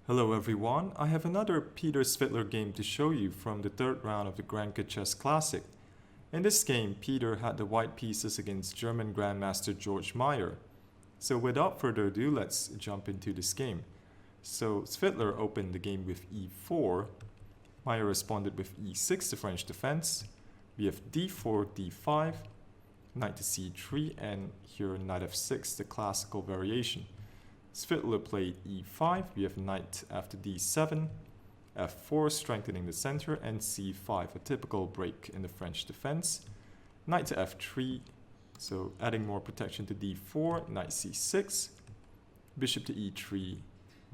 Hello everyone, I have another Peter Svidler game to show you from the third round of the Grenke Chess Classic. In this game, Peter had the white pieces against German Grandmaster Georg Meier. So without further ado, let's jump into this game. So Svidler opened the game with e4, Meier responded with e6, the French defense. We have d4, d5, knight to c3, and here knight f6, the classical variation. Svidler played e5, we have knight after d7, f4 strengthening the center, and c5, a typical break in the French defense. Knight to f3, so adding more protection to d4, knight c6, bishop to e3,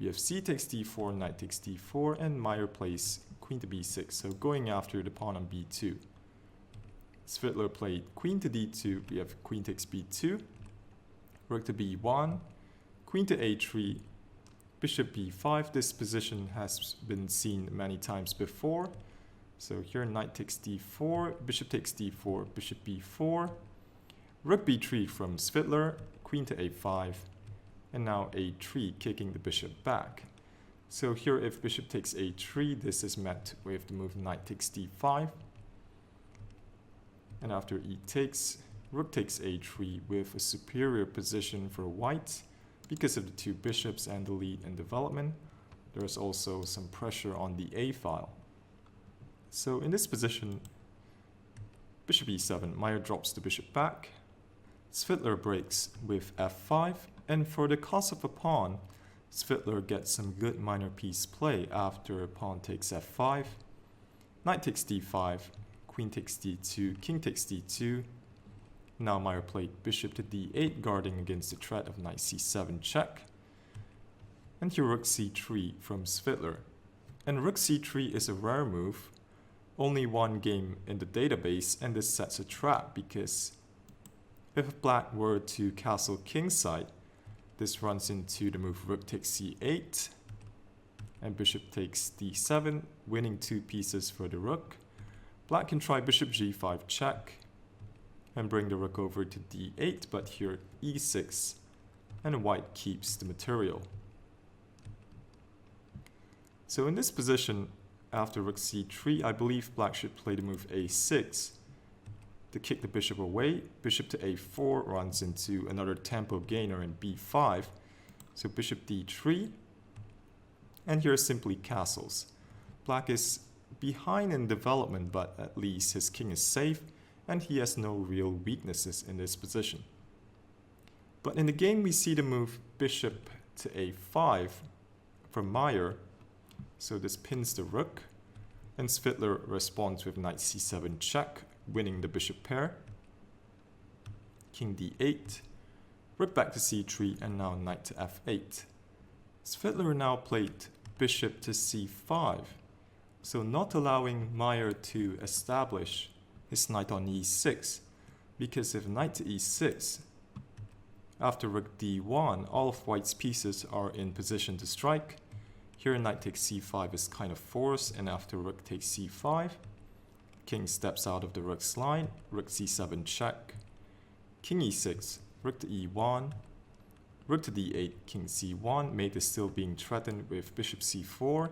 we have c takes d4, knight takes d4, and Meier plays queen to b6, so going after the pawn on b2. Svidler played queen to d2, we have queen takes b2, rook to b1, queen to a3, bishop b5. This position has been seen many times before. So here knight takes d4, bishop takes d4, bishop b4, rook b3 from Svidler, queen to a5, and now a3 kicking the bishop back. So here if bishop takes a3, this is met with the move knight takes d5. And after e takes, rook takes a3 with a superior position for white. Because of the two bishops and the lead in development, there's also some pressure on the a file. So in this position, bishop e7, Meier drops the bishop back. Svidler breaks with f5, and for the cost of a pawn, Svidler gets some good minor piece play after pawn takes f5, knight takes d5, queen takes d2, king takes d2. Now Meier played bishop to d8, guarding against the threat of knight c7 check. And here rook c3 from Svidler. And rook c3 is a rare move, only one game in the database, and this sets a trap because if black were to castle kingside, this runs into the move rook takes c8, and bishop takes d7, winning two pieces for the rook. Black can try bishop g5 check, and bring the rook over to d8, but here e6, and white keeps the material. So in this position, after rook c3, I believe black should play the move a6 to kick the bishop away. Bishop to a4 runs into another tempo gainer in b5, so bishop d3, and here simply castles. Black is behind in development, but at least his king is safe, and he has no real weaknesses in this position. But in the game we see the move bishop to a5 from Meier, so this pins the rook, and Svidler responds with knight c7 check, winning the bishop pair. King d8, rook back to c3, and now knight to f8. Svidler now played bishop to c5, so not allowing Meier to establish his knight on e6, because if knight to e6, after rook d1, all of white's pieces are in position to strike. Here knight takes c5 is kind of forced, and after rook takes c5, king steps out of the rook's line, rook c7 check, king e6, rook to e1, rook to d8, king c1, mate is still being threatened with bishop c4,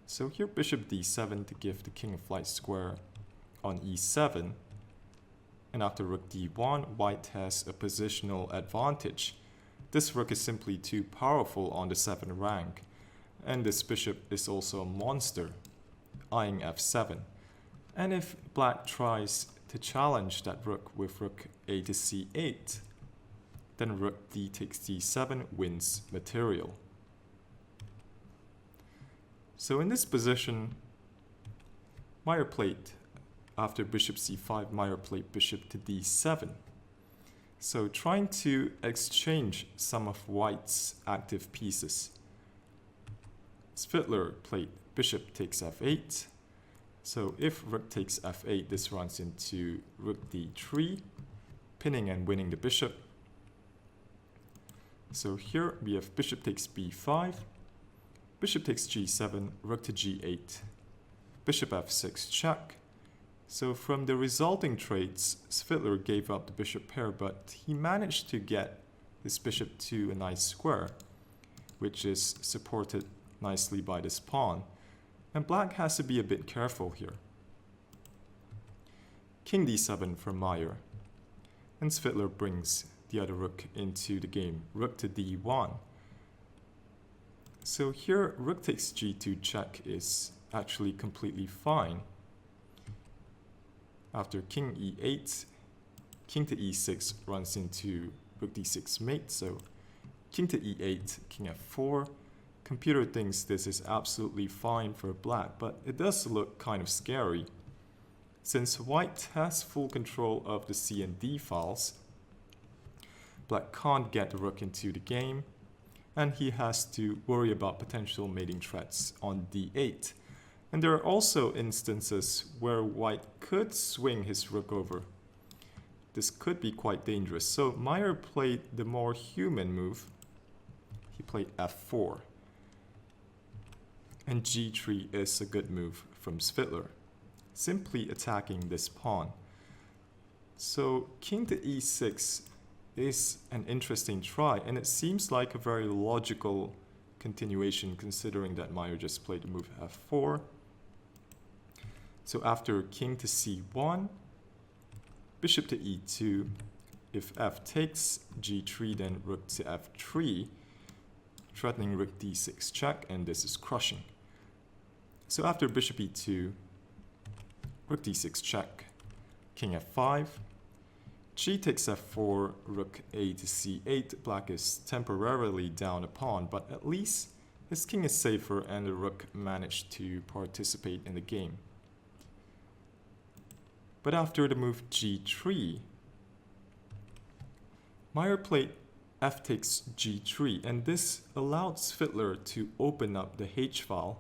so here bishop d7 to give the king a flight square on e7, and after rook d1, white has a positional advantage. This rook is simply too powerful on the 7th rank, and this bishop is also a monster, eyeing f7. And if black tries to challenge that rook with rook a to c8, then rook d takes d7 wins material. So in this position, Meier played after bishop c5, Meier played bishop to d7. So trying to exchange some of white's active pieces. Svidler played bishop takes f8. So if rook takes f8, this runs into rook d3, pinning and winning the bishop. So here we have bishop takes b5, bishop takes g7, rook to g8, bishop f6 check. So from the resulting traits, Svidler gave up the bishop pair, but he managed to get this bishop to a nice square, which is supported nicely by this pawn, and black has to be a bit careful here. King d7 for Meier, and Svidler brings the other rook into the game, rook to d1. So here, rook takes g2 check is actually completely fine. After king e8, king to e6 runs into rook d6 mate, so king to e8, king f4. Computer thinks this is absolutely fine for black, but it does look kind of scary. Since white has full control of the C and D files, black can't get the rook into the game, and he has to worry about potential mating threats on d8. And there are also instances where white could swing his rook over. This could be quite dangerous. So Meier played the more human move. He played f4. And g3 is a good move from Svidler, simply attacking this pawn. So king to e6 is an interesting try, and it seems like a very logical continuation considering that Meier just played the move f4. So after king to c1, bishop to e2, if f takes g3, then rook to f3, threatening rook d6 check, and this is crushing. So after bishop e2, rook d6 check, king f5, g takes f4, rook a to c8. Black is temporarily down a pawn, but at least his king is safer and the rook managed to participate in the game. But after the move g3, Meier played f takes g3, and this allowed Svidler to open up the h file,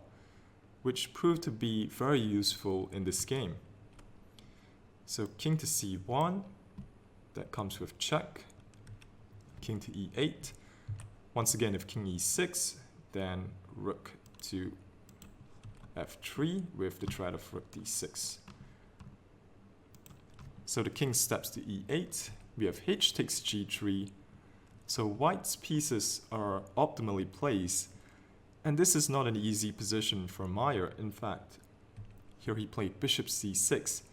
which proved to be very useful in this game. So king to c1, that comes with check, king to e8. Once again, if king e6, then rook to f3 with the threat of rook d6. So the king steps to e8, we have h takes g3, so white's pieces are optimally placed, and this is not an easy position for Meier. In fact, here he played bishop c6.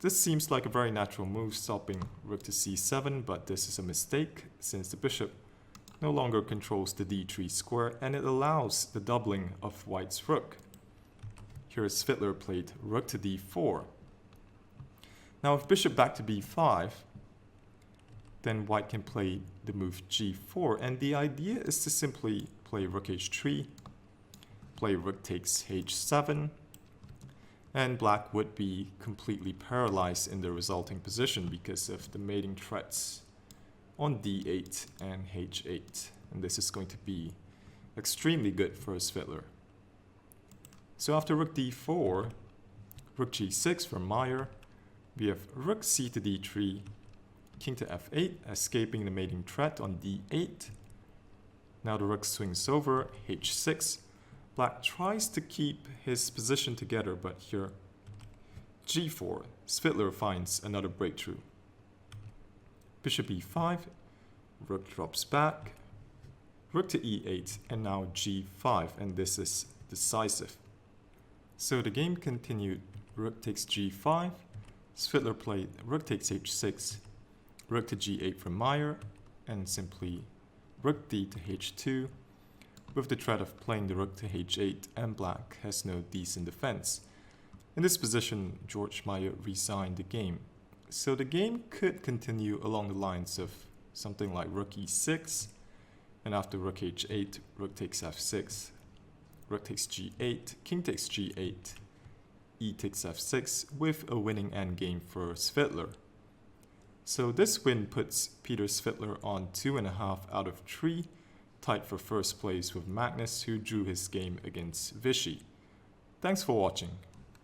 This seems like a very natural move, stopping rook to c7, but this is a mistake since the bishop no longer controls the d3 square, and it allows the doubling of white's rook. Here Svidler played rook to d4. Now if bishop back to b5, then white can play the move g4, and the idea is to simply play rook h3, play rook takes h7, and black would be completely paralyzed in the resulting position because of the mating threats on d8 and h8, and this is going to be extremely good for Svidler. So after rook d4, rook g6 for Meier, we have rook c to d3, king to f8, escaping the mating threat on d8. Now the rook swings over, h6. Black tries to keep his position together, but here g4, Svidler finds another breakthrough. Bishop e5, rook drops back, rook to e8, and now g5, and this is decisive. So the game continued, rook takes g5, Svidler played rook takes h6, rook to g8 from Meier, and simply rook d to h2, with the threat of playing the rook to h8, and black has no decent defense. In this position, Georg Meier resigned the game. So the game could continue along the lines of something like rook e6, and after rook h8, rook takes f6, rook takes g8, king takes g8, e takes f6, with a winning endgame for Svidler. So this win puts Peter Svidler on 2.5 out of 3, tied for first place with Magnus, who drew his game against Vichy. Thanks for watching.